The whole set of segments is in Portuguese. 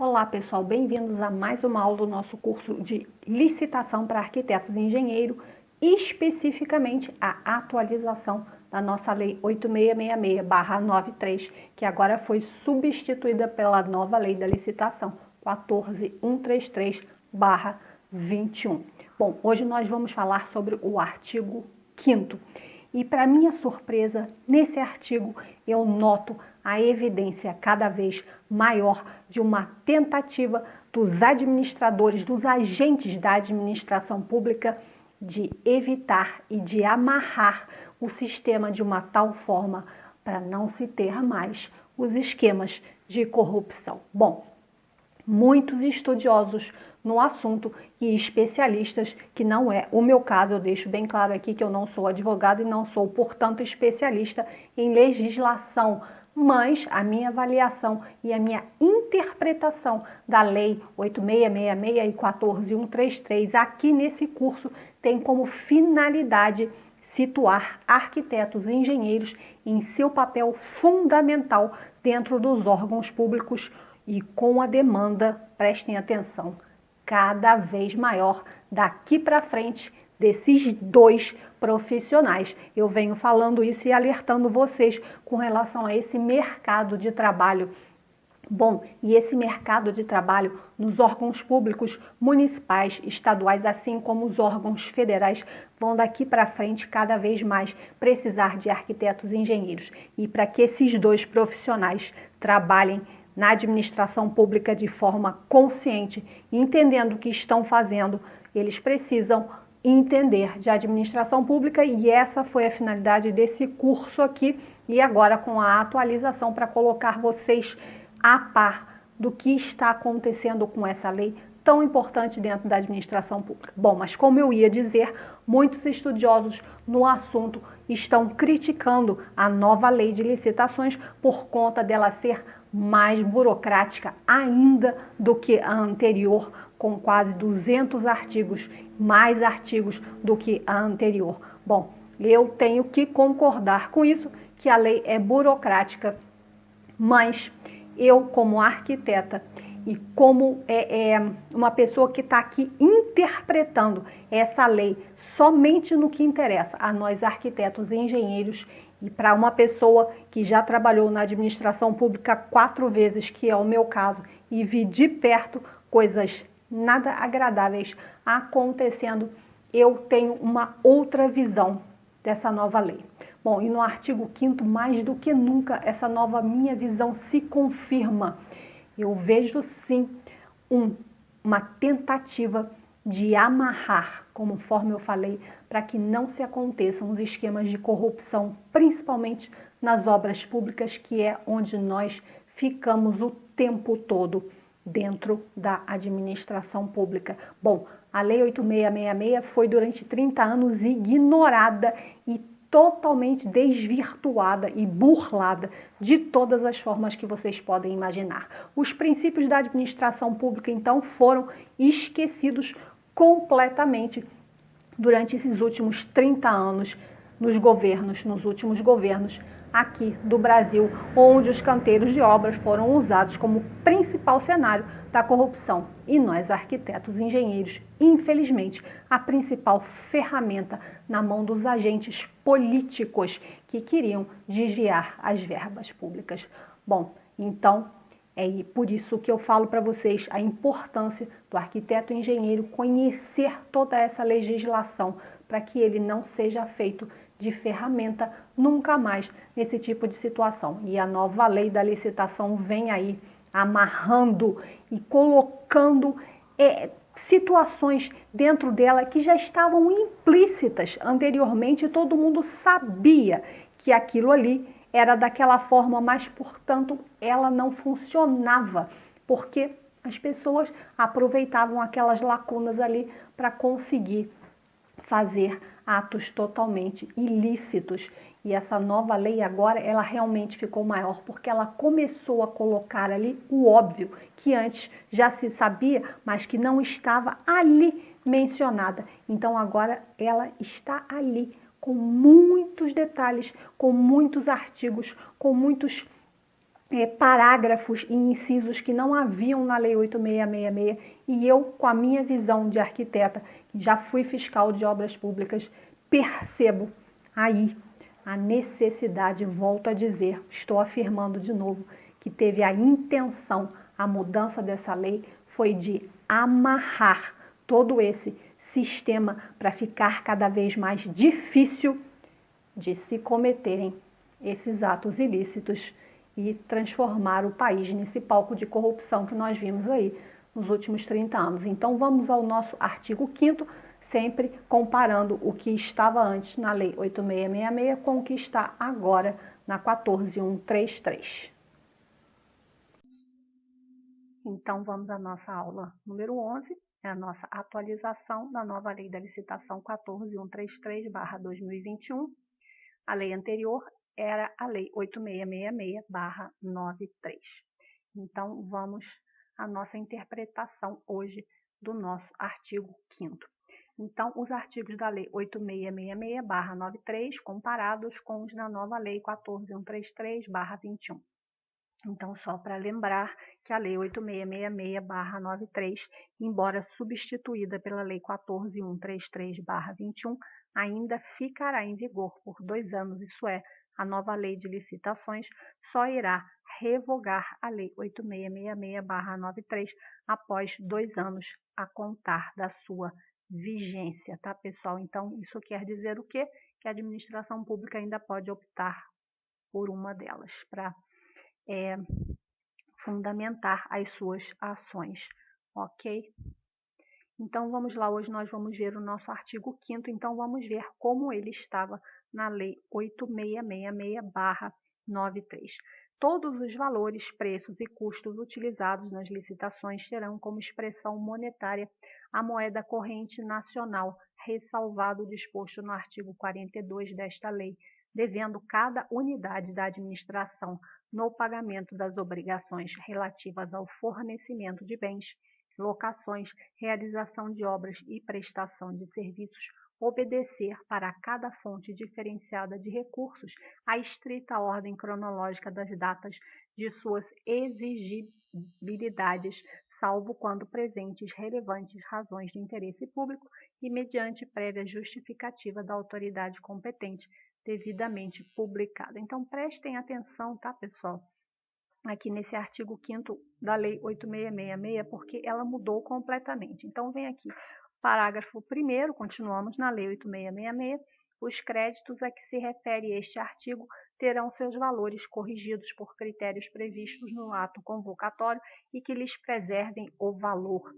Olá pessoal, bem-vindos a mais uma aula do nosso curso de licitação para arquitetos e engenheiros, especificamente a atualização da nossa lei 8666/93, que agora foi substituída pela nova lei da licitação 14133/21. Bom, hoje nós vamos falar sobre o artigo 5º. E para minha surpresa, nesse artigo eu noto a evidência cada vez maior de uma tentativa dos administradores, dos agentes da administração pública de evitar e de amarrar o sistema de uma tal forma para não se ter mais os esquemas de corrupção. Bom, muitos estudiosos no assunto e especialistas, que não é o meu caso, eu deixo bem claro aqui que eu não sou advogado e não sou, portanto, especialista em legislação, mas a minha avaliação e a minha interpretação da lei 8666 e 14133 aqui nesse curso tem como finalidade situar arquitetos e engenheiros em seu papel fundamental dentro dos órgãos públicos e com a demanda, prestem atenção, cada vez maior daqui para frente desses dois profissionais. Eu venho falando isso e alertando vocês com relação a esse mercado de trabalho. Bom, e esse mercado de trabalho nos órgãos públicos municipais, estaduais, assim como os órgãos federais, vão daqui para frente cada vez mais precisar de arquitetos e engenheiros. E para que esses dois profissionais trabalhem na administração pública de forma consciente, entendendo o que estão fazendo, eles precisam entender de administração pública e essa foi a finalidade desse curso aqui e agora com a atualização para colocar vocês a par do que está acontecendo com essa lei tão importante dentro da administração pública. Bom, mas como eu ia dizer, muitos estudiosos no assunto estão criticando a nova lei de licitações por conta dela ser mais burocrática ainda do que a anterior, com quase 200 artigos, mais artigos do que a anterior. Bom, eu tenho que concordar com isso, que a lei é burocrática, mas eu, como arquiteta e como uma pessoa que está aqui interpretando essa lei somente no que interessa a nós arquitetos e engenheiros, e para uma pessoa que já trabalhou na administração pública 4 vezes, que é o meu caso, e vi de perto coisas nada agradáveis acontecendo, eu tenho uma outra visão dessa nova lei. Bom, e no artigo 5º, mais do que nunca, essa nova minha visão se confirma. Eu vejo sim uma tentativa de amarrar, conforme eu falei, para que não se aconteçam os esquemas de corrupção, principalmente nas obras públicas, que é onde nós ficamos o tempo todo dentro da administração pública. Bom, a Lei 8666 foi durante 30 anos ignorada e totalmente desvirtuada e burlada de todas as formas que vocês podem imaginar. Os princípios da administração pública, então, foram esquecidos completamente durante esses últimos 30 anos nos últimos governos aqui do Brasil, onde os canteiros de obras foram usados como principal cenário da corrupção. E nós, arquitetos e engenheiros, infelizmente, a principal ferramenta na mão dos agentes políticos que queriam desviar as verbas públicas. Bom, então, é por isso que eu falo para vocês a importância do arquiteto e engenheiro conhecer toda essa legislação para que ele não seja feito de ferramenta nunca mais nesse tipo de situação. E a nova lei da licitação vem aí amarrando e colocando situações dentro dela que já estavam implícitas anteriormente e todo mundo sabia que aquilo ali era daquela forma, mas, portanto, ela não funcionava, porque as pessoas aproveitavam aquelas lacunas ali para conseguir fazer atos totalmente ilícitos. E essa nova lei agora, ela realmente ficou maior, porque ela começou a colocar ali o óbvio, que antes já se sabia, mas que não estava ali mencionada. Então agora ela está ali, com muitos detalhes, com muitos artigos, com muitos parágrafos e incisos que não haviam na Lei 8666 e eu, com a minha visão de arquiteta, que já fui fiscal de obras públicas, percebo aí a necessidade, volto a dizer, estou afirmando de novo, que teve a intenção, a mudança dessa lei foi de amarrar todo esse sistema para ficar cada vez mais difícil de se cometerem esses atos ilícitos e transformar o país nesse palco de corrupção que nós vimos aí nos últimos 30 anos. Então vamos ao nosso artigo 5º, sempre comparando o que estava antes na Lei 8666 com o que está agora na 14133. Então vamos à nossa aula número 11, é a nossa atualização da nova Lei da Licitação 14133/2021. A lei anterior era a Lei 8666/93. Então, vamos à nossa interpretação hoje do nosso artigo 5º. Então, os artigos da Lei 8666/93 comparados com os da nova Lei 14133/21. Então, só para lembrar que a Lei 8666/93, embora substituída pela Lei 14133/21, ainda ficará em vigor por 2 anos, isso é, a nova Lei de Licitações só irá revogar a Lei 8666/93 após 2 anos a contar da sua vigência, tá, pessoal? Então, isso quer dizer o quê? Que a administração pública ainda pode optar por uma delas, para fundamentar as suas ações, ok? Então, vamos lá, hoje nós vamos ver o nosso artigo 5º, então vamos ver como ele estava na Lei 8666/93. Todos os valores, preços e custos utilizados nas licitações terão como expressão monetária a moeda corrente nacional, ressalvado o disposto no artigo 42 desta lei, devendo cada unidade da administração no pagamento das obrigações relativas ao fornecimento de bens, locações, realização de obras e prestação de serviços, obedecer para cada fonte diferenciada de recursos a estrita ordem cronológica das datas de suas exigibilidades, salvo quando presentes relevantes razões de interesse público e mediante prévia justificativa da autoridade competente, devidamente publicada. Então, prestem atenção, tá, pessoal? Aqui nesse artigo 5º da Lei 8666, porque ela mudou completamente. Então, vem aqui, parágrafo 1º, continuamos na Lei 8666, os créditos a que se refere este artigo terão seus valores corrigidos por critérios previstos no ato convocatório e que lhes preservem o valor.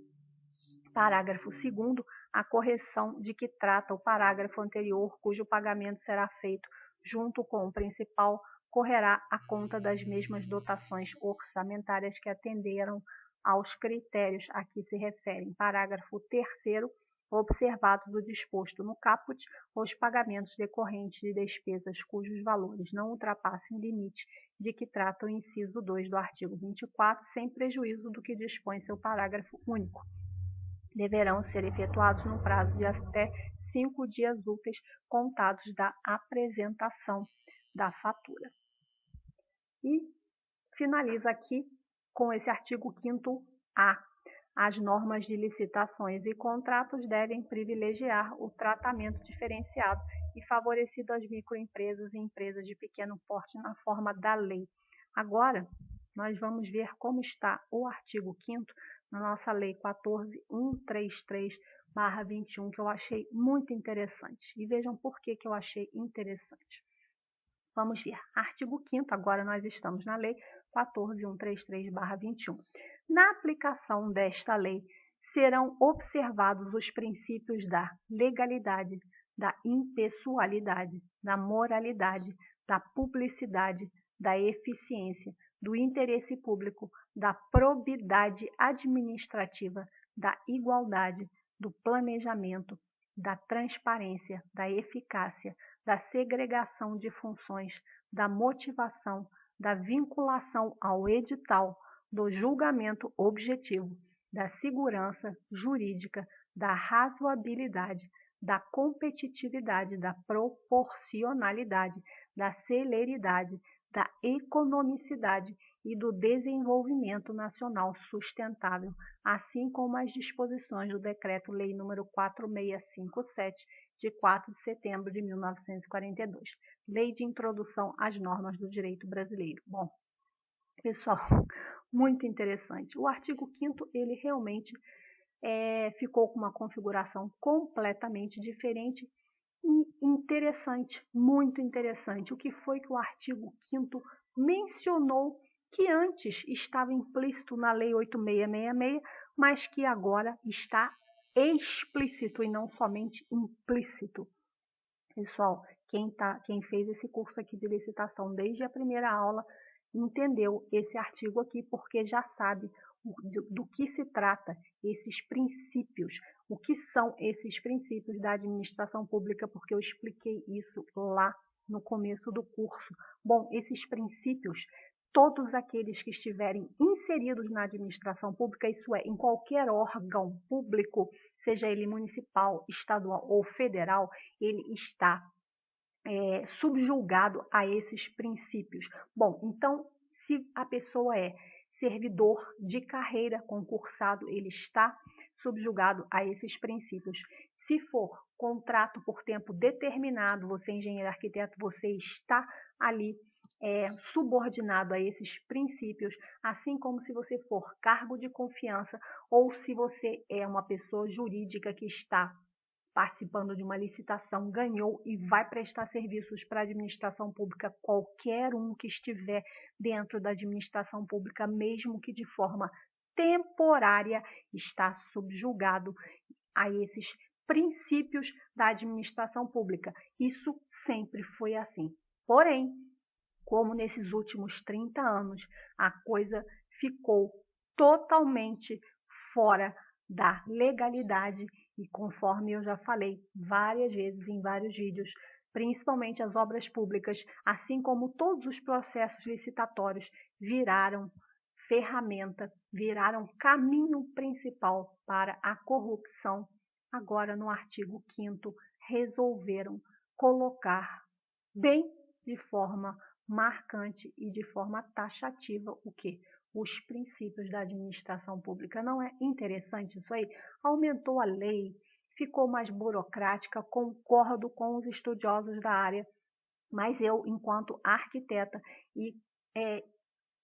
Parágrafo 2º, a correção de que trata o parágrafo anterior, cujo pagamento será feito junto com o principal, correrá à conta das mesmas dotações orçamentárias que atenderam aos critérios a que se referem. Parágrafo 3º, observado o disposto no caput, os pagamentos decorrentes de despesas cujos valores não ultrapassem o limite de que trata o inciso 2 do artigo 24, sem prejuízo do que dispõe seu parágrafo único, deverão ser efetuados no prazo de até 5 dias úteis contados da apresentação da fatura. E finaliza aqui com esse artigo 5º-A. As normas de licitações e contratos devem privilegiar o tratamento diferenciado e favorecido às microempresas e empresas de pequeno porte na forma da lei. Agora, nós vamos ver como está o artigo 5º na nossa Lei 14133/21, que eu achei muito interessante. E vejam por que eu achei interessante. Vamos ver. Artigo 5º, agora nós estamos na Lei 14133/21. Na aplicação desta lei, serão observados os princípios da legalidade, da impessoalidade, da moralidade, da publicidade, da eficiência, do interesse público, da probidade administrativa, da igualdade, do planejamento, da transparência, da eficácia, da segregação de funções, da motivação, da vinculação ao edital, do julgamento objetivo, da segurança jurídica, da razoabilidade, da competitividade, da proporcionalidade, da celeridade, da economicidade e do Desenvolvimento Nacional Sustentável, assim como as disposições do Decreto-Lei nº 4657, de 4 de setembro de 1942, Lei de Introdução às Normas do Direito Brasileiro. Bom, pessoal, muito interessante. O artigo 5º, ele realmente ficou com uma configuração completamente diferente e interessante, muito interessante. O que foi que o artigo 5º mencionou que antes estava implícito na Lei 8666, mas que agora está explícito e não somente implícito. Pessoal, quem fez esse curso aqui de licitação desde a primeira aula entendeu esse artigo aqui, porque já sabe do que se trata esses princípios, o que são esses princípios da administração pública, porque eu expliquei isso lá no começo do curso. Bom, esses princípios, todos aqueles que estiverem inseridos na administração pública, isso é, em qualquer órgão público, seja ele municipal, estadual ou federal, ele está subjugado a esses princípios. Bom, então, se a pessoa é servidor de carreira concursado, ele está subjugado a esses princípios. Se for contrato por tempo determinado, você engenheiro arquiteto, você está ali subordinado a esses princípios, assim como se você for cargo de confiança ou se você é uma pessoa jurídica que está participando de uma licitação, ganhou e vai prestar serviços para a administração pública, qualquer um que estiver dentro da administração pública, mesmo que de forma temporária, está subjugado a esses princípios da administração pública. Isso sempre foi assim. Porém, como nesses últimos 30 anos, a coisa ficou totalmente fora da legalidade e, conforme eu já falei várias vezes em vários vídeos, principalmente as obras públicas, assim como todos os processos licitatórios, viraram ferramenta, viraram caminho principal para a corrupção. Agora, no artigo 5º, resolveram colocar bem de forma marcante e de forma taxativa o que? Os princípios da administração pública. Não é interessante isso aí? Aumentou a lei, ficou mais burocrática, concordo com os estudiosos da área, mas eu, enquanto arquiteta e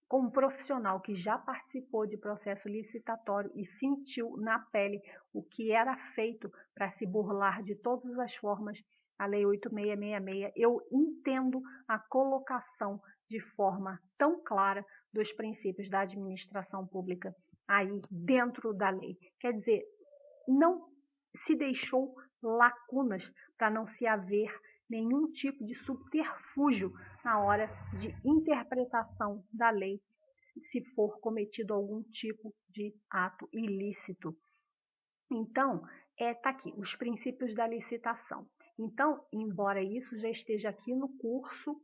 como profissional que já participou de processo licitatório e sentiu na pele o que era feito para se burlar de todas as formas a Lei 8666, eu entendo a colocação de forma tão clara dos princípios da administração pública aí dentro da lei. Quer dizer, não se deixou lacunas para não se haver nenhum tipo de subterfúgio na hora de interpretação da lei, se for cometido algum tipo de ato ilícito. Então, tá aqui, os princípios da licitação. Então, embora isso já esteja aqui no curso,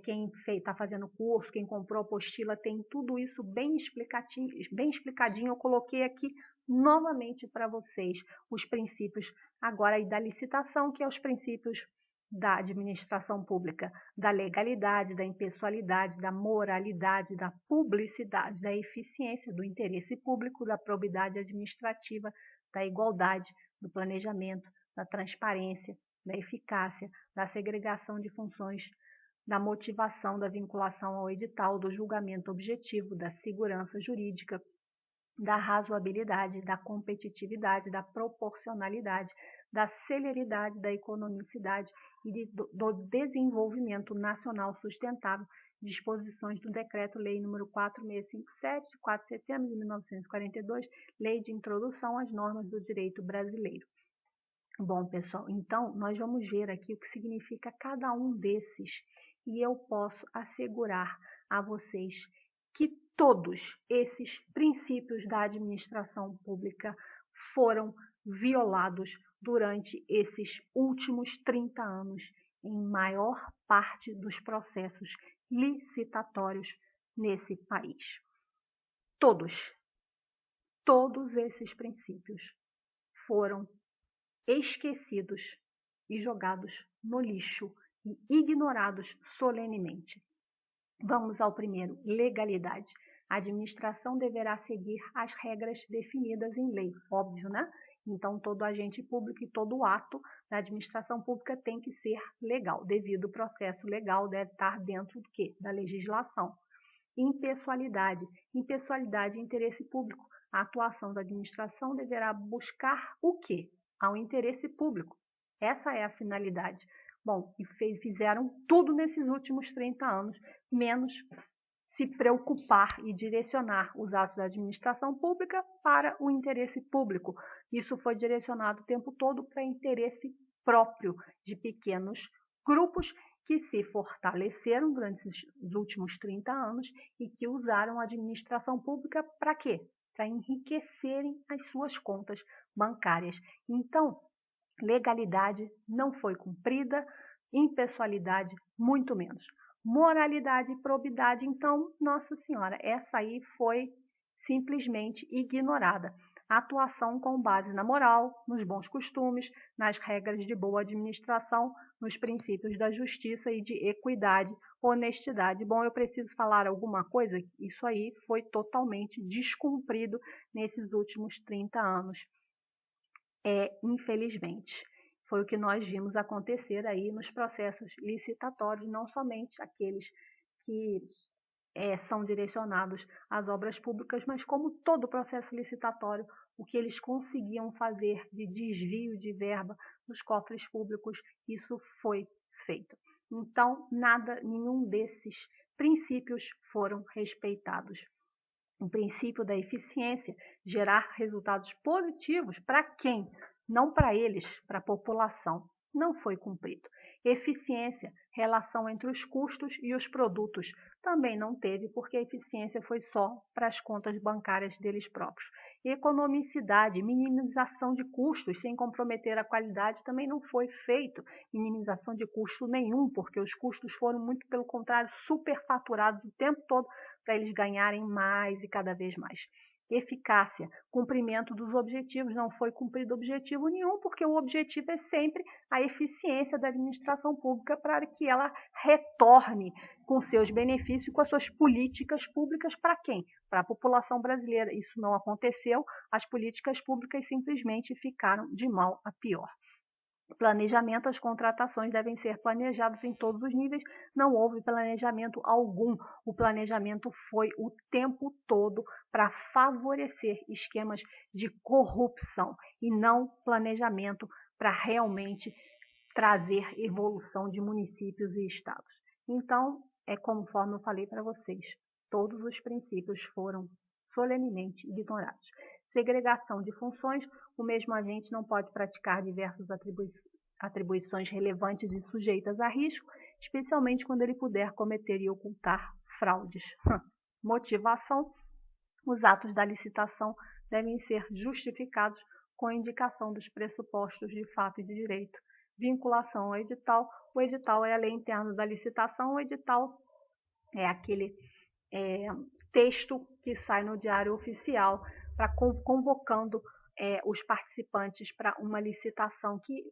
quem está fazendo o curso, quem comprou a apostila, tem tudo isso bem explicadinho. Eu coloquei aqui novamente para vocês os princípios agora aí da licitação, que é os princípios da administração pública, da legalidade, da impessoalidade, da moralidade, da publicidade, da eficiência, do interesse público, da probidade administrativa, da igualdade, do planejamento, da transparência, da eficácia, da segregação de funções, da motivação, da vinculação ao edital, do julgamento objetivo, da segurança jurídica, da razoabilidade, da competitividade, da proporcionalidade, da celeridade, da economicidade e do desenvolvimento nacional sustentável, disposições do Decreto-Lei nº 4657, de 4 de setembro de 1942, Lei de Introdução às Normas do Direito Brasileiro. Bom, pessoal, então nós vamos ver aqui o que significa cada um desses e eu posso assegurar a vocês que todos esses princípios da administração pública foram violados durante esses últimos 30 anos em maior parte dos processos licitatórios nesse país. Todos esses princípios foram esquecidos e jogados no lixo e ignorados solenemente. Vamos ao primeiro, legalidade. A administração deverá seguir as regras definidas em lei, óbvio, né? Então, todo agente público e todo ato da administração pública tem que ser legal, devido ao processo legal deve estar dentro do quê? Da legislação. Impessoalidade. Impessoalidade e interesse público. A atuação da administração deverá buscar o quê? Ao interesse público. Essa é a finalidade. Bom, e fizeram tudo nesses últimos 30 anos, menos se preocupar e direcionar os atos da administração pública para o interesse público. Isso foi direcionado o tempo todo para interesse próprio de pequenos grupos que se fortaleceram durante os últimos 30 anos e que usaram a administração pública para quê? Para enriquecerem as suas contas bancárias. Então, legalidade não foi cumprida, impessoalidade muito menos. Moralidade e probidade, então, Nossa Senhora, essa aí foi simplesmente ignorada. A atuação com base na moral, nos bons costumes, nas regras de boa administração, nos princípios da justiça e de equidade, honestidade. Bom, eu preciso falar alguma coisa? Isso aí foi totalmente descumprido nesses últimos 30 anos. Infelizmente. Foi o que nós vimos acontecer aí nos processos licitatórios, não somente aqueles que são direcionados às obras públicas, mas como todo processo licitatório, o que eles conseguiam fazer de desvio de verba nos cofres públicos, isso foi feito. Então, nenhum desses princípios foram respeitados. O princípio da eficiência, gerar resultados positivos para quem? Não para eles, para a população. Não foi cumprido. Eficiência, relação entre os custos e os produtos, também não teve, porque a eficiência foi só para as contas bancárias deles próprios. Economicidade, minimização de custos sem comprometer a qualidade, também não foi feito. Minimização de custo nenhum, porque os custos foram, muito pelo contrário, superfaturados o tempo todo para eles ganharem mais e cada vez mais. Eficácia, cumprimento dos objetivos, não foi cumprido objetivo nenhum, porque o objetivo é sempre a eficiência da administração pública para que ela retorne com seus benefícios e com as suas políticas públicas para quem? Para a população brasileira. Isso não aconteceu, as políticas públicas simplesmente ficaram de mal a pior. Planejamento, as contratações devem ser planejadas em todos os níveis, não houve planejamento algum. O planejamento foi o tempo todo para favorecer esquemas de corrupção e não planejamento para realmente trazer evolução de municípios e estados. Então, conforme eu falei para vocês, todos os princípios foram solenemente ignorados. Segregação de funções, o mesmo agente não pode praticar diversas atribuições relevantes e sujeitas a risco, especialmente quando ele puder cometer e ocultar fraudes. Motivação, os atos da licitação devem ser justificados com a indicação dos pressupostos de fato e de direito. Vinculação ao edital, o edital é a lei interna da licitação, o edital é aquele texto que sai no Diário Oficial convocando os participantes para uma licitação que,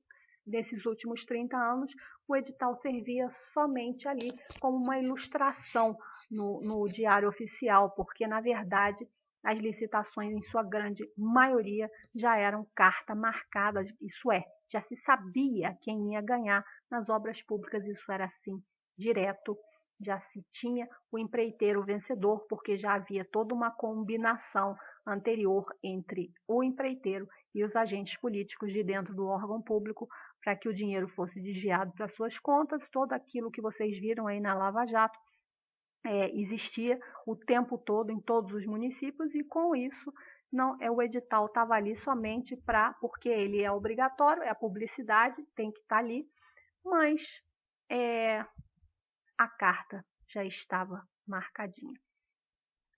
nesses últimos 30 anos, o edital servia somente ali como uma ilustração no Diário Oficial, porque, na verdade, as licitações, em sua grande maioria, já eram carta marcada, isso é, já se sabia quem ia ganhar nas obras públicas, isso era assim, direto, já se tinha o empreiteiro vencedor, porque já havia toda uma combinação anterior entre o empreiteiro e os agentes políticos de dentro do órgão público para que o dinheiro fosse desviado para suas contas. Todo aquilo que vocês viram aí na Lava Jato existia o tempo todo em todos os municípios e com isso o edital estava ali somente porque ele é obrigatório, é a publicidade, tem que estar ali, mas a carta já estava marcadinha.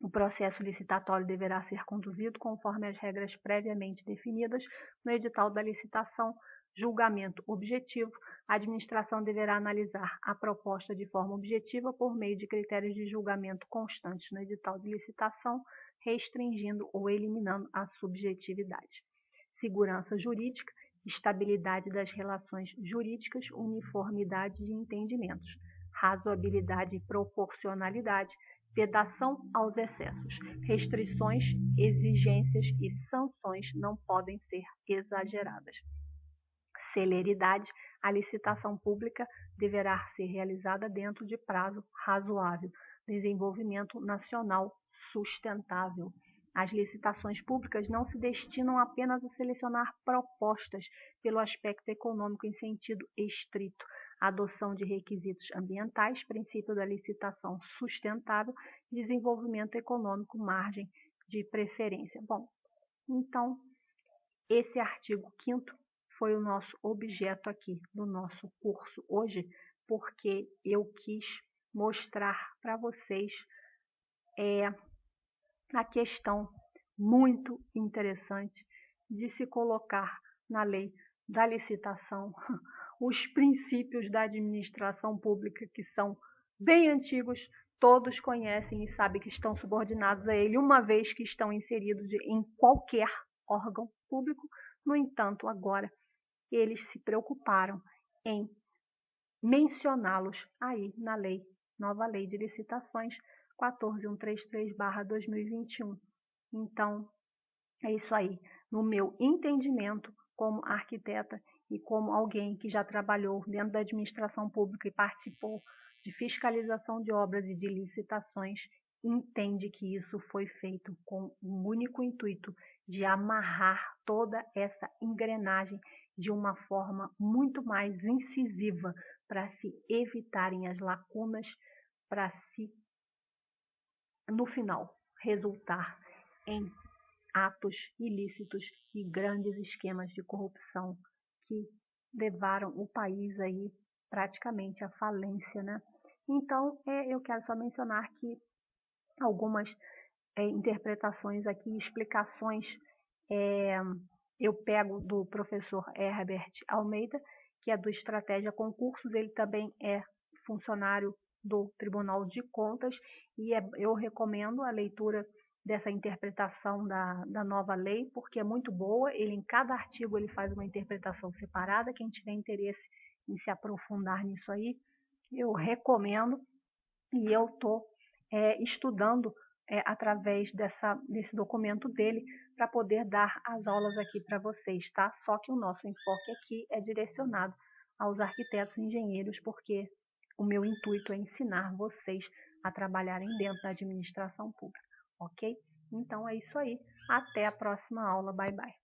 O processo licitatório deverá ser conduzido conforme as regras previamente definidas no edital da licitação. Julgamento objetivo. A administração deverá analisar a proposta de forma objetiva por meio de critérios de julgamento constantes no edital de licitação, restringindo ou eliminando a subjetividade. Segurança jurídica. Estabilidade das relações jurídicas, uniformidade de entendimentos. razoabilidade e proporcionalidade, vedação aos excessos, restrições, exigências e sanções não podem ser exageradas. Celeridade, a licitação pública deverá ser realizada dentro de prazo razoável. Desenvolvimento nacional sustentável. As licitações públicas não se destinam apenas a selecionar propostas pelo aspecto econômico em sentido estrito. Adoção de requisitos ambientais, princípio da licitação sustentável, desenvolvimento econômico, margem de preferência. Bom, então, esse artigo 5º foi o nosso objeto aqui do nosso curso hoje, porque eu quis mostrar para vocês a questão muito interessante de se colocar na lei da licitação os princípios da administração pública, que são bem antigos, todos conhecem e sabem que estão subordinados a ele, uma vez que estão inseridos em qualquer órgão público. No entanto, agora eles se preocuparam em mencioná-los aí na lei, nova lei de licitações 14.133/2021. Então, é isso aí. No meu entendimento, como arquiteta e como alguém que já trabalhou dentro da administração pública e participou de fiscalização de obras e de licitações, entende que isso foi feito com o único intuito de amarrar toda essa engrenagem de uma forma muito mais incisiva para se evitarem as lacunas, para se, no final, resultar em atos ilícitos e grandes esquemas de corrupção que levaram o país aí praticamente à falência, né? Então, eu quero só mencionar que algumas interpretações aqui, explicações, eu pego do professor Herbert Almeida, que é do Estratégia Concursos, ele também é funcionário do Tribunal de Contas, e eu recomendo a leitura dessa interpretação da nova lei, porque é muito boa. Ele, em cada artigo, ele faz uma interpretação separada. Quem tiver interesse em se aprofundar nisso aí, eu recomendo, e eu estou estudando através desse documento dele para poder dar as aulas aqui para vocês, tá? Só que o nosso enfoque aqui é direcionado aos arquitetos e engenheiros, porque o meu intuito é ensinar vocês a trabalharem dentro da administração pública, ok? Então é isso aí. Até a próxima aula. Bye, bye.